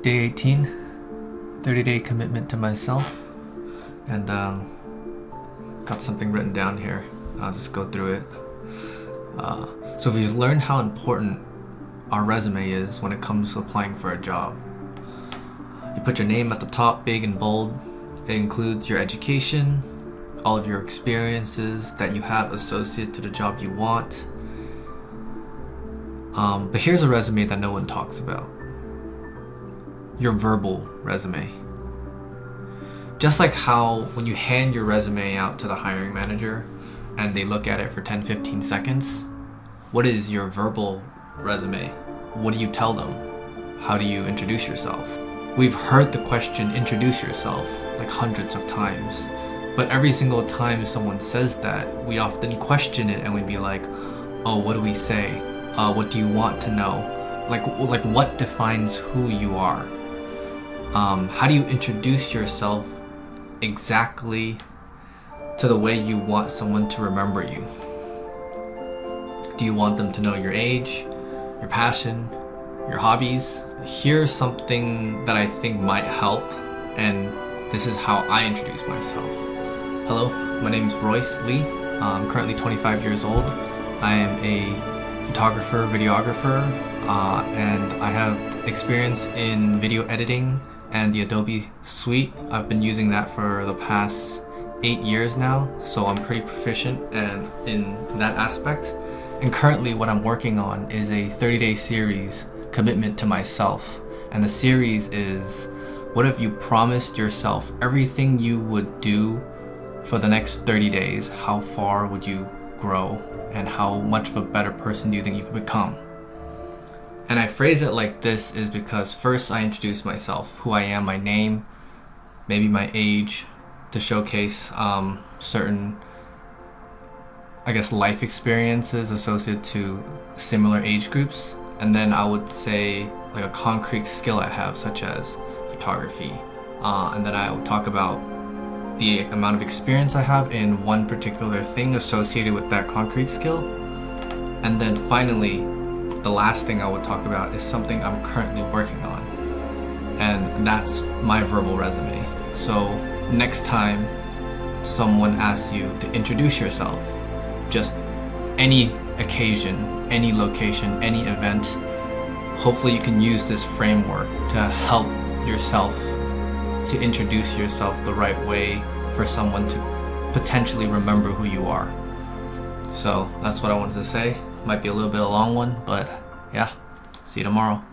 Day 18, 30-day commitment to myself, and got something written down here. I'll just go through it. So if you've learned how important our resume is when it comes to applying for a job, you put your name at the top, big and bold. It includes your education, all of your experiences that you have associated to the job you want. But here's a resume that no one talks about. Your verbal resume. Just like how when you hand your resume out to the hiring manager and they look at it for 10-15 seconds, what is your verbal resume? What do you tell them? How do you introduce yourself? We've heard the question, introduce yourself, like hundreds of times. But every single time someone says that, we often question it and we'd be like, oh, what do we say? What do you want to know? Like what defines who you are? How do you introduce yourself exactly to the way you want someone to remember you? Do you want them to know your age, your passion, your hobbies? Here's something that I think might help, and this is how I introduce myself. Hello, my name is Royce Lee. I'm currently 25 years old. I am a photographer, videographer, and I have experience in video editing and the Adobe Suite. I've been using that for the past 8 years now, so I'm pretty proficient in that aspect. And currently what I'm working on is a 30-day series, Commitment to Myself. And the series is, what if you promised yourself everything you would do for the next 30 days? How far would you grow? And how much of a better person do you think you could become? And I phrase it like this is because first I introduce myself, who I am, my name, maybe my age, to showcase certain, I guess, life experiences associated to similar age groups. And then I would say like a concrete skill I have, such as photography. And then I would talk about the amount of experience I have in one particular thing associated with that concrete skill. And then finally, the last thing I would talk about is something I'm currently working on. And that's my verbal resume. So next time someone asks you to introduce yourself, just any occasion, any location, any event, hopefully you can use this framework to help yourself to introduce yourself the right way for someone to potentially remember who you are. So that's what I wanted to say. Might be a little bit of a long one, but yeah, see you tomorrow.